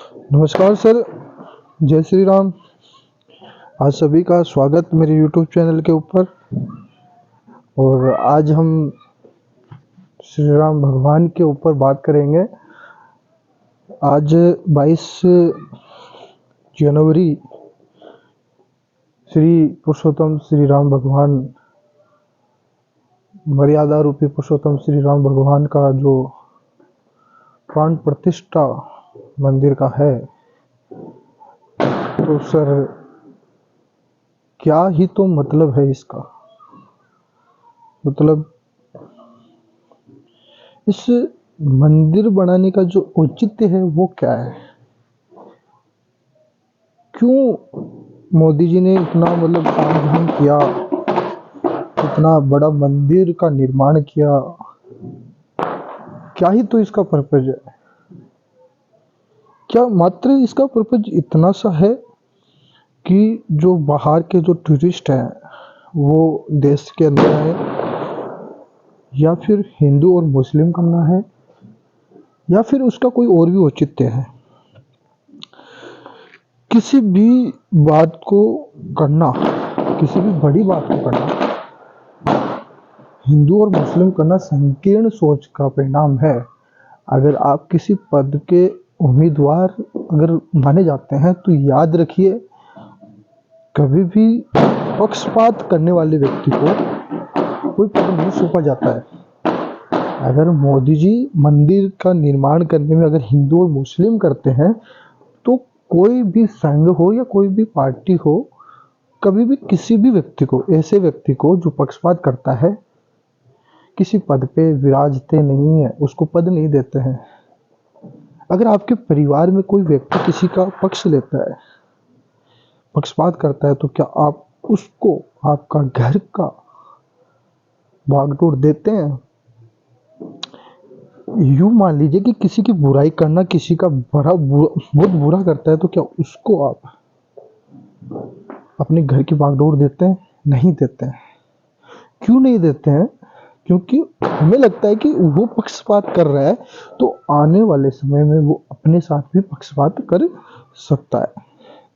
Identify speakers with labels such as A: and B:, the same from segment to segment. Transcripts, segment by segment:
A: नमस्कार सर, जय श्री राम। आज सभी का स्वागत मेरे यूट्यूब चैनल के ऊपर। और आज हम श्री राम भगवान के ऊपर बात करेंगे। आज 22 जनवरी श्री पुरुषोत्तम श्री राम भगवान, मर्यादा रूपी पुरुषोत्तम श्री राम भगवान का जो प्राण प्रतिष्ठा मंदिर का है, तो सर क्या ही तो मतलब है इसका। मतलब इस मंदिर बनाने का जो औचित्य है वो क्या है? क्यों मोदी जी ने इतना तामझाम किया, इतना बड़ा मंदिर का निर्माण किया? क्या ही तो इसका पर्पज है? क्या मात्र इसका पर्पज इतना सा है कि जो बाहर के जो टूरिस्ट हैं वो देश के अंदर आए, या फिर हिंदू और मुस्लिम करना है, या फिर उसका कोई और भी औचित्य है? किसी भी बात को करना, किसी भी बड़ी बात को करना, हिंदू और मुस्लिम करना संकीर्ण सोच का परिणाम है। अगर आप किसी पद के उम्मीदवार अगर माने जाते हैं तो याद रखिए, कभी भी पक्षपात करने वाले व्यक्ति को कोई पद नहीं सौंपा जाता है। अगर मोदी जी मंदिर का निर्माण करने में अगर हिंदू और मुस्लिम करते हैं, तो कोई भी संघ हो या कोई भी पार्टी हो, कभी भी किसी भी व्यक्ति को, ऐसे व्यक्ति को जो पक्षपात करता है, किसी पद पे विराजते नहीं है, उसको पद नहीं देते हैं। अगर आपके परिवार में कोई व्यक्ति किसी का पक्ष लेता है, पक्षपात करता है, तो क्या आप उसको आपका घर का बागडोर देते हैं? यूं मान लीजिए कि किसी की बुराई करना, किसी का बहुत बुरा करता है, तो क्या उसको आप अपने घर की बागडोर देते हैं? नहीं देते हैं। क्यों नहीं देते हैं? क्योंकि हमें लगता है कि वो पक्षपात कर रहा है, तो आने वाले समय में वो अपने साथ भी पक्षपात कर सकता है।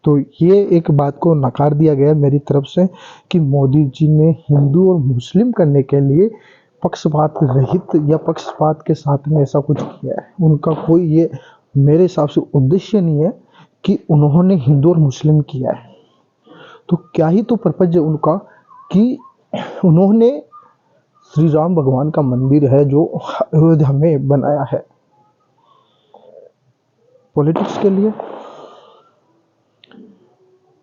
A: तो ये एक बात को नकार दिया गया मेरी तरफ से कि मोदी जी ने हिंदू और मुस्लिम करने के लिए पक्षपात रहित या पक्षपात के साथ में ऐसा कुछ किया है। उनका कोई ये मेरे हिसाब से उद्देश्य नहीं है कि उन्होंने हिंदू और मुस्लिम किया है। तो क्या ही तो पर्पज है उनका कि उन्होंने श्री राम भगवान का मंदिर है जो अयोध्या में बनाया है, पॉलिटिक्स के लिए।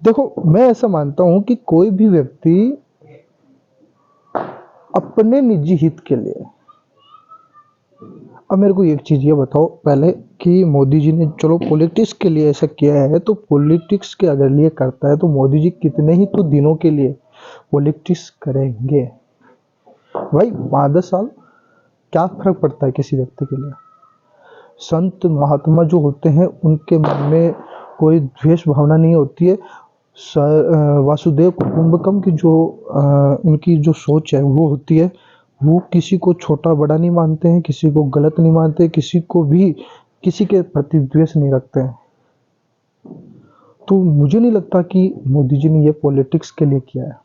A: देखो, मैं ऐसा मानता हूं कि कोई भी व्यक्ति अपने निजी हित के लिए, अब मेरे को एक चीज ये बताओ पहले कि मोदी जी ने चलो पॉलिटिक्स के लिए ऐसा किया है, तो पॉलिटिक्स के अगर लिए करता है तो मोदी जी कितने ही तो दिनों के लिए पॉलिटिक्स करेंगे भाई? 5-10 साल क्या फर्क पड़ता है किसी व्यक्ति के लिए? संत महात्मा जो होते हैं उनके मन में कोई द्वेष भावना नहीं होती है। वासुदेव कुटुंबकम की जो उनकी जो सोच है वो होती है। वो किसी को छोटा बड़ा नहीं मानते हैं, किसी को गलत नहीं मानते, किसी को भी किसी के प्रति द्वेष नहीं रखते हैं। तो मुझे नहीं लगता कि मोदी जी ने ये पॉलिटिक्स के लिए किया है।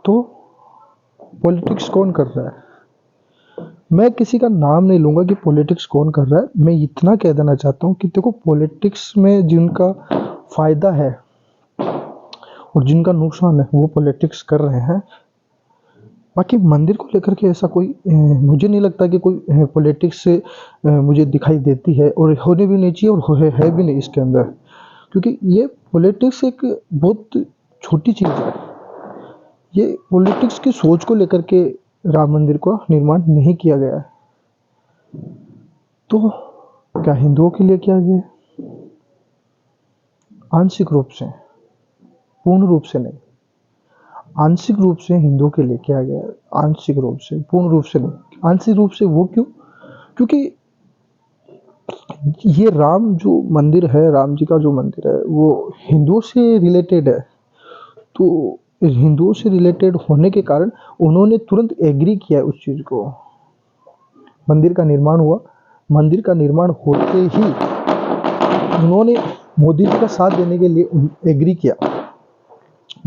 A: तो पॉलिटिक्स कौन कर रहा है? मैं किसी का नाम नहीं लूंगा कि पॉलिटिक्स कौन कर रहा है। मैं इतना कह देना चाहता हूँ कि देखो, पॉलिटिक्स में जिनका फायदा है और जिनका नुकसान है वो पॉलिटिक्स कर रहे हैं। बाकी मंदिर को लेकर के ऐसा कोई मुझे नहीं लगता कि कोई पॉलिटिक्स से मुझे दिखाई देती है, और होने भी नहीं चाहिए, और है भी नहीं इसके अंदर। क्योंकि ये पॉलिटिक्स एक बहुत छोटी चीज़ है। ये पॉलिटिक्स की सोच को लेकर के राम मंदिर को निर्माण नहीं किया गया है। तो क्या हिंदुओं के लिए किया गया है? आंशिक रूप से, पूर्ण रूप से नहीं। आंशिक रूप से हिंदुओं के लिए किया गया है, आंशिक रूप से, पूर्ण रूप से नहीं। आंशिक रूप से वो क्यों? क्योंकि ये राम जो मंदिर है, राम जी का जो मंदिर है, वो हिंदुओं से रिलेटेड है। तो हिंदुओं से रिलेटेड होने के कारण उन्होंने तुरंत एग्री किया उस चीज़ को। मंदिर का निर्माण हुआ, मंदिर का निर्माण होते ही उन्होंने मोदी जी का साथ देने के लिए एग्री किया,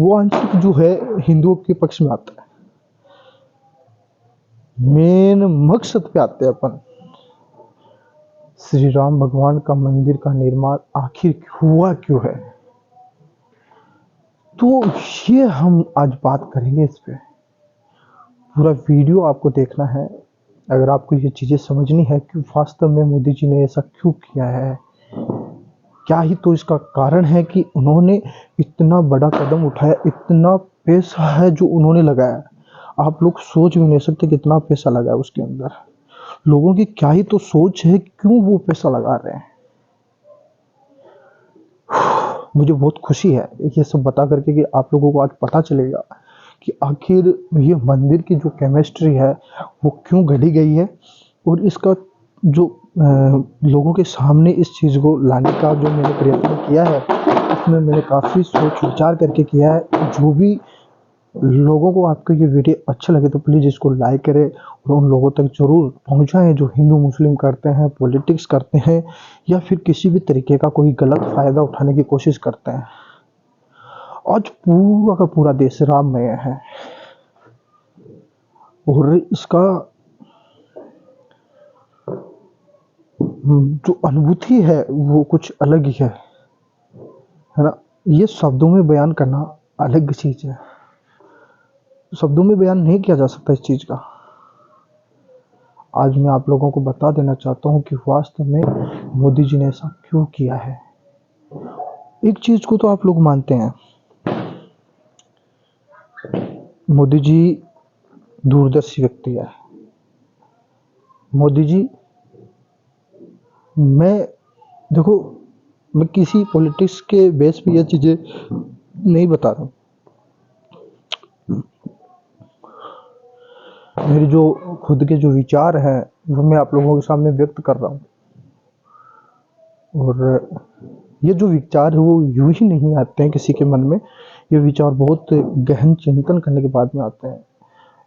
A: वो आंशिक जो है हिंदुओं के पक्ष में आता है। मेन मकसद पे आते हैं अपन, श्री राम भगवान का मंदिर का निर्माण आखिर हुआ क्यों है, तो ये हम आज बात करेंगे इस पे। पूरा वीडियो आपको देखना है अगर आपको ये चीजें समझनी है कि वास्तव में मोदी जी ने ऐसा क्यों किया है। क्या ही तो इसका कारण है कि उन्होंने इतना बड़ा कदम उठाया, इतना पैसा है जो उन्होंने लगाया, आप लोग सोच भी नहीं सकते कितना पैसा लगा है उसके अंदर। लोगों की क्या ही तो सोच है, क्यों वो पैसा लगा रहे हैं। मुझे बहुत खुशी है ये सब बता करके कि आप लोगों को आज पता चलेगा कि आखिर ये मंदिर की जो केमिस्ट्री है वो क्यों गढ़ी गई है, और इसका जो लोगों के सामने इस चीज़ को लाने का जो मैंने प्रयत्न किया है उसमें मैंने काफ़ी सोच विचार करके किया है। जो भी लोगों को आपको ये वीडियो अच्छा लगे तो प्लीज़ इसको लाइक करें और उन लोगों तक ज़रूर पहुंचाएं जो हिंदू मुस्लिम करते हैं, पॉलिटिक्स करते हैं, या फिर किसी भी तरीके का कोई गलत फ़ायदा उठाने की कोशिश करते हैं। आज पूरा का पूरा देश राममय है और इसका जो अनुभूति है वो कुछ अलग ही है ना। ये शब्दों में बयान करना अलग चीज़ है, शब्दों में बयान नहीं किया जा सकता इस चीज़ का। आज मैं आप लोगों को बता देना चाहता हूँ कि वास्तव में मोदी जी ने ऐसा क्यों किया है। एक चीज़ को तो आप लोग मानते हैं, मोदी जी दूरदर्शी व्यक्ति है। मोदी जी, देखो मैं किसी पॉलिटिक्स के बेस पे ये चीज़ें नहीं बता रहा हूँ, मेरे जो खुद के जो विचार हैं वो मैं आप लोगों के सामने व्यक्त कर रहा हूँ। और ये जो विचार है वो यूं ही नहीं आते हैं किसी के मन में, ये विचार बहुत गहन चिंतन करने के बाद में आते हैं।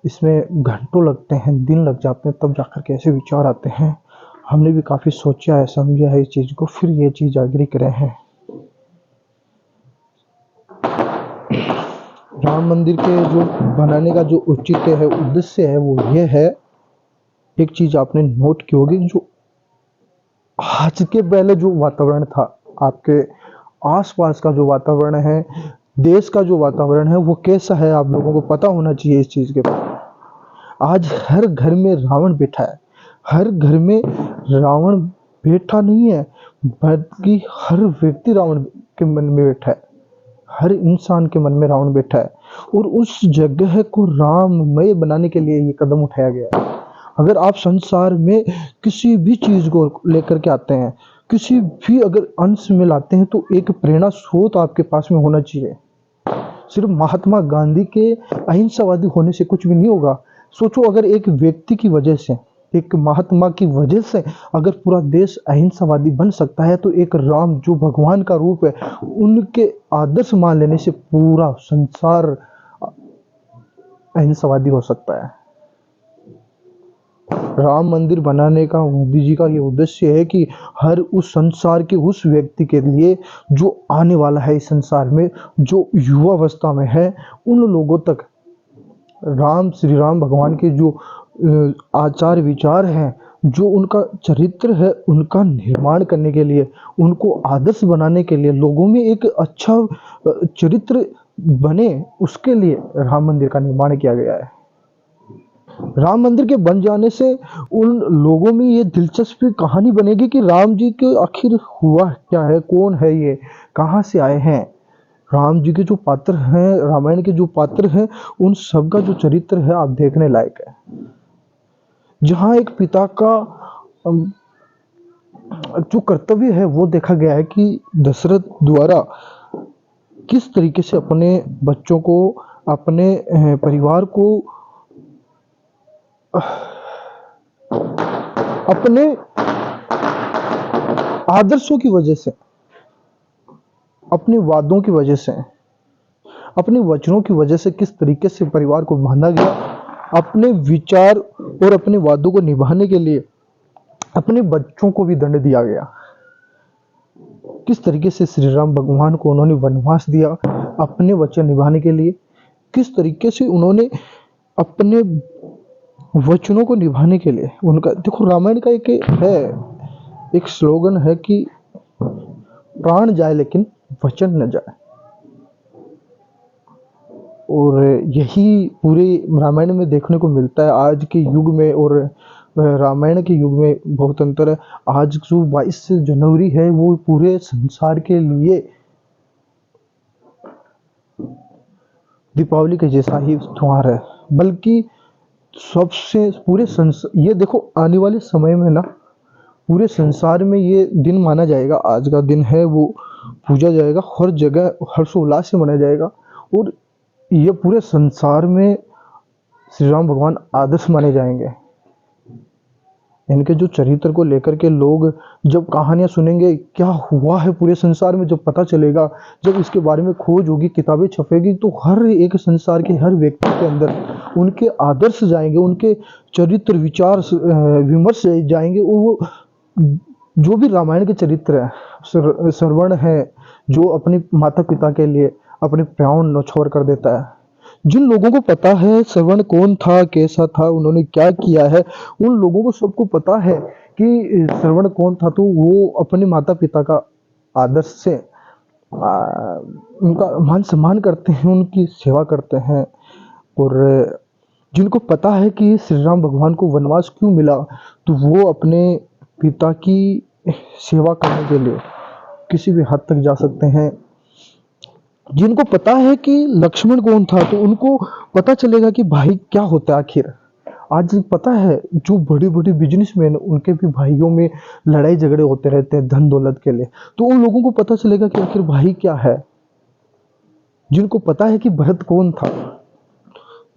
A: इसमें घंटों लगते हैं, दिन लग जाते हैं, तब जाकर के ऐसे विचार आते हैं। हमने भी काफ़ी सोचा है, समझा है इस चीज़ को, फिर ये चीज़ एग्री करे हैं। राम मंदिर के जो बनाने का जो औचित्य है, उद्देश्य है, वो ये है, एक चीज़ आपने नोट की होगी, जो आज के पहले जो वातावरण था, आपके आसपास का जो वातावरण है, देश का जो वातावरण है, वो कैसा है आप लोगों को पता होना चाहिए इस चीज़ के बारे में। आज हर घर में रावण बैठा है, हर घर में रावण बैठा नहीं है, बल्कि हर व्यक्ति रावण के मन में बैठा है, हर इंसान के मन में रावण बैठा है। और उस जगह को राममय बनाने के लिए ये कदम उठाया गया है। अगर आप संसार में किसी भी चीज को लेकर के आते हैं, किसी भी अगर अंश में लाते हैं, तो एक प्रेरणा स्रोत आपके पास में होना चाहिए। सिर्फ महात्मा गांधी के अहिंसावादी होने से कुछ भी नहीं होगा। सोचो, अगर एक व्यक्ति की वजह से, एक महात्मा की वजह से अगर पूरा देश अहिंसावादी बन सकता है, तो एक राम जो भगवान का रूप है, उनके आदर्श मान लेने से पूरा संसार अहिंसावादी हो सकता है। राम मंदिर बनाने का मोदी जी का ये उद्देश्य है कि हर उस संसार के उस व्यक्ति के लिए जो आने वाला है इस संसार में, जो युवावस्था में है, उन लोगों तक श्री राम भगवान के जो आचार विचार हैं, जो उनका चरित्र है, उनका निर्माण करने के लिए, उनको आदर्श बनाने के लिए, लोगों में एक अच्छा चरित्र बने, उसके लिए राम मंदिर का निर्माण किया गया है। राम मंदिर के बन जाने से उन लोगों में ये दिलचस्पी कहानी बनेगी कि राम जी के आखिर हुआ क्या है, कौन है ये, कहाँ से आए हैं। राम जी के जो पात्र हैं, रामायण के जो पात्र हैं, उन सब का जो चरित्र है आप देखने लायक है। जहाँ एक पिता का जो कर्तव्य है वो देखा गया है कि दशरथ द्वारा किस तरीके से अपने बच्चों को, अपने परिवार को अपने आदर्शों की वजह से, अपने वादों की वजह से, अपने वचनों की वजह से किस तरीके से परिवार को बांधा गया, अपने विचार और अपने वादों को निभाने के लिए अपने बच्चों को भी दंड दिया गया। किस तरीके से श्री राम भगवान को उन्होंने वनवास दिया अपने वचन निभाने के लिए, किस तरीके से उन्होंने अपने वचनों को निभाने के लिए उनका, देखो रामायण का एक स्लोगन है कि प्राण जाए लेकिन वचन न जाए। और यही पूरे रामायण में देखने को मिलता है। आज के युग में और रामायण के युग में बहुत अंतर है। आज जो 22 जनवरी है वो पूरे संसार के लिए दीपावली के जैसा ही त्योहार है, बल्कि सबसे ये देखो आने वाले समय में ना पूरे संसार में ये दिन माना जाएगा। आज का दिन है वो पूजा जाएगा, हर जगह हर्षोल्लास से मनाया जाएगा। और ये पूरे संसार में श्री राम भगवान आदर्श माने जाएंगे। इनके जो चरित्र को लेकर के लोग जब कहानियां सुनेंगे, क्या हुआ है पूरे संसार में, जब पता चलेगा, जब इसके बारे में खोज होगी, किताबें छपेगी, तो हर एक संसार के हर व्यक्ति के अंदर उनके आदर्श जाएंगे, उनके चरित्र विचार विमर्श जाएंगे। और वो जो भी रामायण के चरित्र है, श्रवण है जो अपने माता पिता के लिए अपने प्राण न्यौछावर कर देता है। जिन लोगों को पता है श्रवण कौन था, कैसा था, उन्होंने क्या किया है, उन लोगों को सबको पता है कि श्रवण कौन था, तो वो अपने माता पिता का आदर्श से उनका मान सम्मान करते हैं, उनकी सेवा करते हैं। और जिनको पता है कि श्री राम भगवान को वनवास क्यों मिला, तो वो अपने पिता की सेवा करने के लिए किसी भी हद तक जा सकते हैं। जिनको पता है कि लक्ष्मण कौन था, तो उनको पता चलेगा कि भाई क्या होता है आखिर। आज पता है जो बड़ी बड़ी बिजनेसमैन, उनके भी भाइयों में लड़ाई झगड़े होते रहते हैं धन दौलत के लिए, तो उन लोगों को पता चलेगा कि आखिर भाई क्या है। जिनको पता है कि भरत कौन था,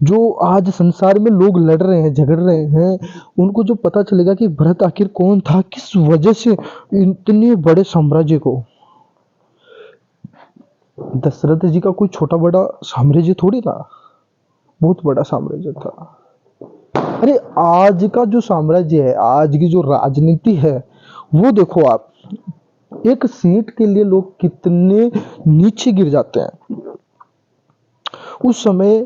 A: जो आज संसार में लोग लड़ रहे हैं झगड़ रहे हैं, उनको जो पता चलेगा कि भरत आखिर कौन था, किस वजह से इतने बड़े साम्राज्य को, दशरथ जी का कोई छोटा बड़ा साम्राज्य थोड़ी था, बहुत बड़ा साम्राज्य था। अरे आज का जो साम्राज्य है, आज की जो राजनीति है, वो देखो आप, एक सीट के लिए लोग कितने नीचे गिर जाते हैं। उस समय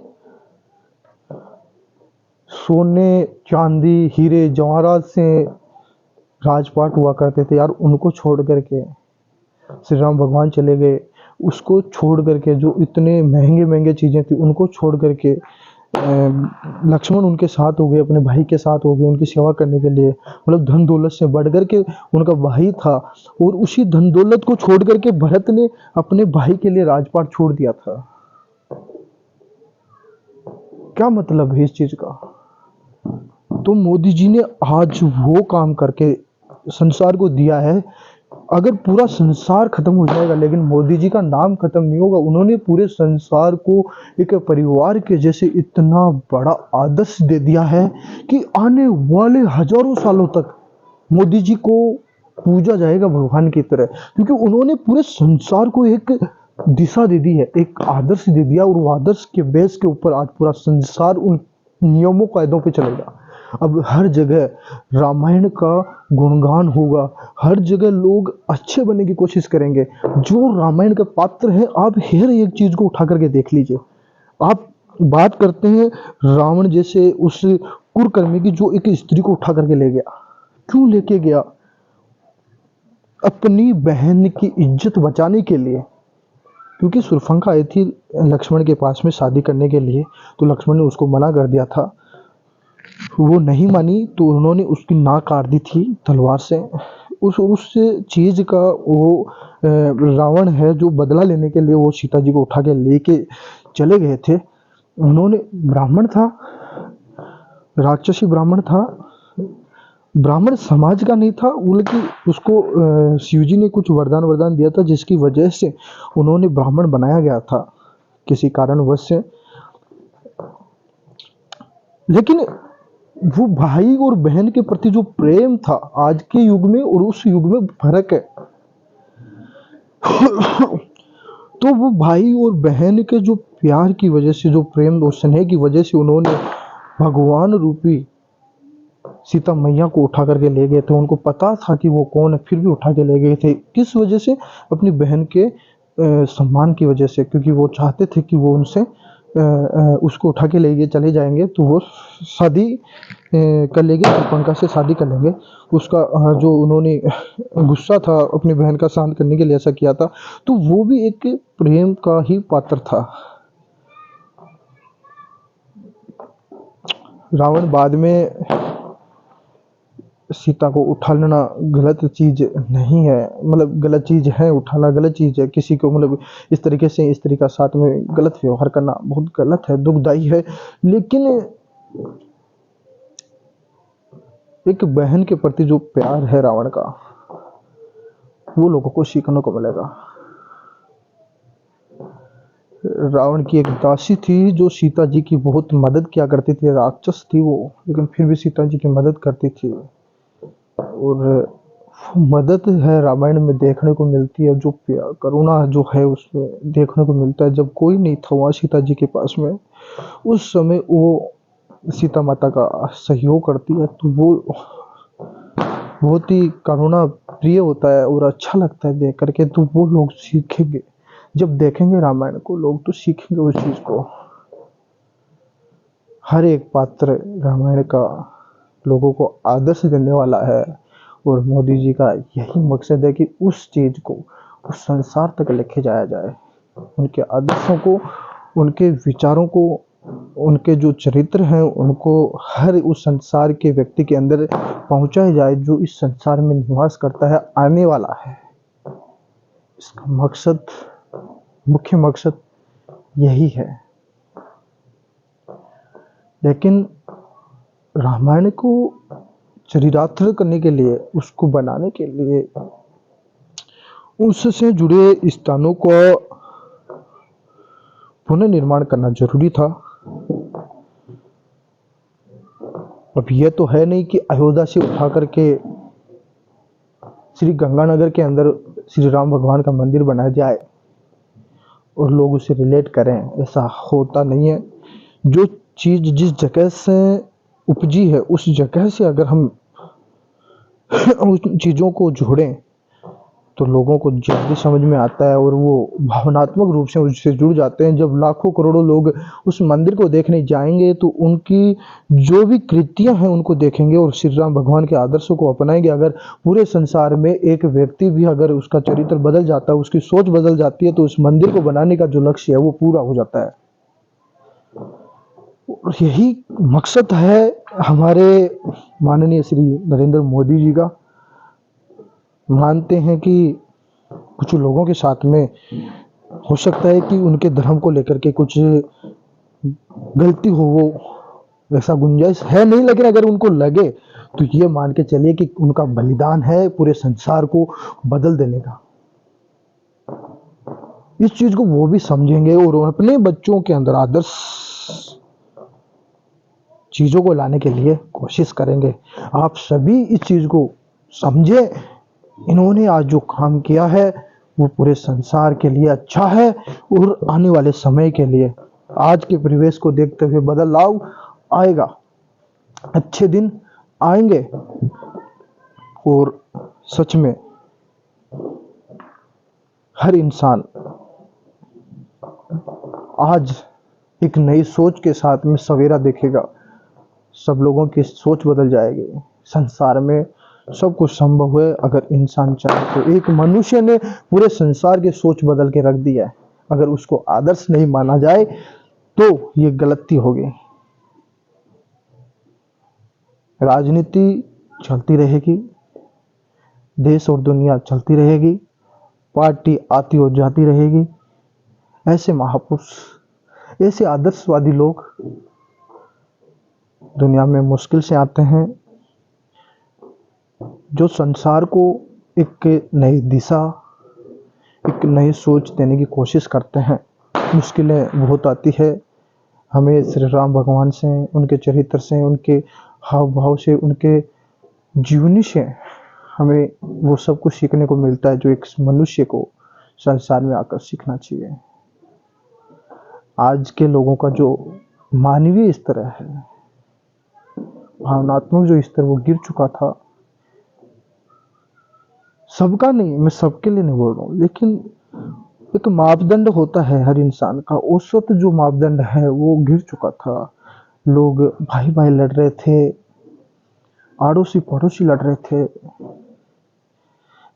A: सोने चांदी हीरे जवाहरात से राजपाट हुआ करते थे यार, उनको छोड़ करके श्री राम भगवान चले गए। उसको छोड़ करके जो इतने महंगे महंगे चीजें थी उनको छोड़ करके लक्ष्मण उनके साथ हो गए, अपने भाई के साथ हो गए उनकी सेवा करने के लिए। मतलब धन दौलत से बढ़ करके उनका भाई था, और उसी धन दौलत को छोड़ करके भरत ने अपने भाई के लिए राजपाट छोड़ दिया था। क्या मतलब है इस चीज का? तो मोदी जी ने आज वो काम करके संसार को दिया है। अगर पूरा संसार खत्म हो जाएगा लेकिन मोदी जी का नाम खत्म नहीं होगा। उन्होंने पूरे संसार को एक परिवार के जैसे इतना बड़ा आदर्श दे दिया है कि आने वाले हजारों सालों तक मोदी जी को पूजा जाएगा भगवान की तरह, क्योंकि उन्होंने पूरे संसार को एक दिशा दे दी है, एक आदर्श दे दिया। और वो आदर्श के बेस के ऊपर आज पूरा संसार उन नियमों कायदों पे चलेगा। अब हर जगह रामायण का गुणगान होगा, हर जगह लोग अच्छे बनने की कोशिश करेंगे। जो रामायण के पात्र हैं, आप हर एक चीज को उठा करके देख लीजिए। आप बात करते हैं रावण जैसे उस कुरकर्मी की, जो एक स्त्री को उठा करके ले गया। क्यों लेके गया? अपनी बहन की इज्जत बचाने के लिए। क्योंकि सुरफंका आई थी लक्ष्मण के पास में शादी करने के लिए, तो लक्ष्मण ने उसको मना कर दिया था। वो नहीं मानी तो उन्होंने उसकी नाक काट दी थी तलवार से। उस चीज का वो रावण है जो बदला लेने के लिए वो सीता जी को उठा के लेके चले गए थे। उन्होंने ब्राह्मण था, राक्षसी ब्राह्मण था, ब्राह्मण समाज का नहीं था, बल्कि उसको शिव जी ने कुछ वरदान दिया था जिसकी वजह से उन्होंने ब्राह्मण बनाया गया था किसी कारणवश से। लेकिन वो भाई और बहन के प्रति जो प्रेम था आज के युग में और उस युग में फर्क है। तो वो भाई और बहन के जो प्यार की वजह से, जो प्रेम और स्नेह की वजह से उन्होंने भगवान रूपी सीता मैया को उठा करके ले गए थे, उनको पता था कि वो कौन है, फिर भी उठा के ले गए थे। किस वजह से? अपनी बहन के सम्मान की वजह से, क्योंकि वो चाहते थे कि वो उनसे उसको उठा के ले गए चले जाएंगे तो वो शादी कर लेंगे, शूर्पणखा से शादी कर लेंगे। उसका जो उन्होंने गुस्सा था अपनी बहन का शांत करने के लिए ऐसा किया था, तो वो भी एक प्रेम का ही पात्र था। रावण बाद में सीता को उठा लेना गलत चीज नहीं है, मतलब गलत चीज है, उठाना गलत चीज है। किसी को मतलब इस तरीके से स्त्री का साथ में गलत व्यवहार करना बहुत गलत है, दुखदाई है। लेकिन एक बहन के प्रति जो प्यार है रावण का, वो लोगों को सीखने को मिलेगा। रावण की एक दासी थी जो सीता जी की बहुत मदद किया करती थी, राक्षस थी वो, लेकिन फिर भी सीता जी की मदद करती थी। और मदद है रामायण में देखने को मिलती है, जो करुणा जो है उसमें देखने को मिलता है। जब कोई नहीं था वहाँ सीता जी के पास में, उस समय वो सीता माता का सहयोग करती है, तो वो बहुत ही करुणा प्रिय होता है और अच्छा लगता है देख करके। तो वो लोग सीखेंगे, जब देखेंगे रामायण को लोग तो सीखेंगे उस चीज को। हर एक पात्र रामायण का लोगों को आदर्श देने वाला है, और मोदी जी का यही मकसद है कि उस चीज को उस संसार तक लेके जाया जाए। उनके आदर्शों को, उनके विचारों को, उनके जो चरित्र हैं उनको हर उस संसार के व्यक्ति के अंदर पहुंचाया जाए जो इस संसार में निवास करता है, आने वाला है। इसका मकसद, मुख्य मकसद यही है। लेकिन रामायण को चरितार्थ करने के लिए, उसको बनाने के लिए उससे जुड़े स्थानों को पुनर्निर्माण करना जरूरी था। अब यह तो है नहीं कि अयोध्या से उठा करके श्री गंगानगर के अंदर श्री राम भगवान का मंदिर बनाया जाए और लोग उसे रिलेट करें, ऐसा होता नहीं है। जो चीज जिस जगह से उपजी है उस जगह से अगर हम उन चीजों को जोड़ें तो लोगों को जल्दी समझ में आता है और वो भावनात्मक रूप से उससे जुड़ जाते हैं। जब लाखों करोड़ों लोग उस मंदिर को देखने जाएंगे तो उनकी जो भी कृतियां हैं उनको देखेंगे और श्री राम भगवान के आदर्शों को अपनाएंगे। अगर पूरे संसार में एक व्यक्ति भी अगर उसका चरित्र बदल जाता है, उसकी सोच बदल जाती है, तो उस मंदिर को बनाने का जो लक्ष्य है वो पूरा हो जाता है। और यही मकसद है हमारे माननीय श्री नरेंद्र मोदी जी का। मानते हैं कि कुछ लोगों के साथ में हो सकता है कि उनके धर्म को लेकर के कुछ गलती हो, वो ऐसा गुंजाइश है नहीं, लेकिन अगर उनको लगे तो ये मान के चलिए कि उनका बलिदान है पूरे संसार को बदल देने का। इस चीज को वो भी समझेंगे और अपने बच्चों के अंदर आदर्श चीजों को लाने के लिए कोशिश करेंगे। आप सभी इस चीज को समझे। इन्होंने आज जो काम किया है वो पूरे संसार के लिए अच्छा है और आने वाले समय के लिए, आज के परिवेश को देखते हुए बदलाव आएगा, अच्छे दिन आएंगे। और सच में हर इंसान आज एक नई सोच के साथ में सवेरा देखेगा। सब लोगों की सोच बदल जाएगी। संसार में सब कुछ संभव है अगर इंसान चाहे तो। एक मनुष्य ने पूरे संसार की सोच बदल के रख दी है। अगर उसको आदर्श नहीं माना जाए तो ये गलती होगी। राजनीति चलती रहेगी, देश और दुनिया चलती रहेगी, पार्टी आती और जाती रहेगी। ऐसे महापुरुष, ऐसे आदर्शवादी लोग दुनिया में मुश्किल से आते हैं, जो संसार को एक नई दिशा, एक नई सोच देने की कोशिश करते हैं। मुश्किलें बहुत आती है। हमें श्री राम भगवान से, उनके चरित्र से, उनके हाव भाव से, उनके जीवनी से हमें वो सब कुछ सीखने को मिलता है जो एक मनुष्य को संसार में आकर सीखना चाहिए। आज के लोगों का जो मानवीय स्तर है भावनात्मक जो स्तर वो गिर चुका था। सबका नहीं, मैं सबके लिए नहीं बोल रहा हूँ, लेकिन एक मापदंड होता है हर इंसान का, उस वक्त जो मापदंड है वो गिर चुका था। लोग भाई भाई लड़ रहे थे, आड़ोसी पड़ोसी लड़ रहे थे,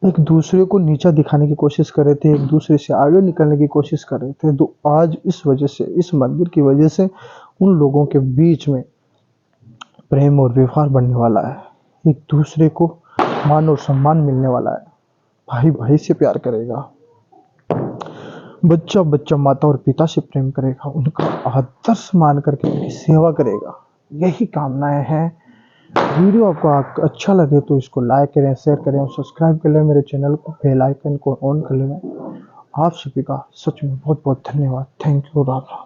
A: एक दूसरे को नीचा दिखाने की कोशिश कर रहे थे, एक दूसरे से आगे निकलने की कोशिश कर रहे थे। तो आज इस वजह से, इस मंदिर की वजह से उन लोगों के बीच में प्रेम और व्यवहार बढ़ने वाला है, एक दूसरे को मान और सम्मान मिलने वाला है, भाई भाई से प्यार करेगा, बच्चा बच्चा माता और पिता से प्रेम करेगा, उनका आदर्श मान करके उनकी सेवा करेगा। यही कामनाएं हैं। वीडियो आपको अच्छा लगे तो इसको लाइक करें, शेयर करें और सब्सक्राइब कर लें मेरे चैनल को, बेल आइकन को ऑन कर लें। आप सभी का सच में बहुत बहुत धन्यवाद। Thank you. राम राम।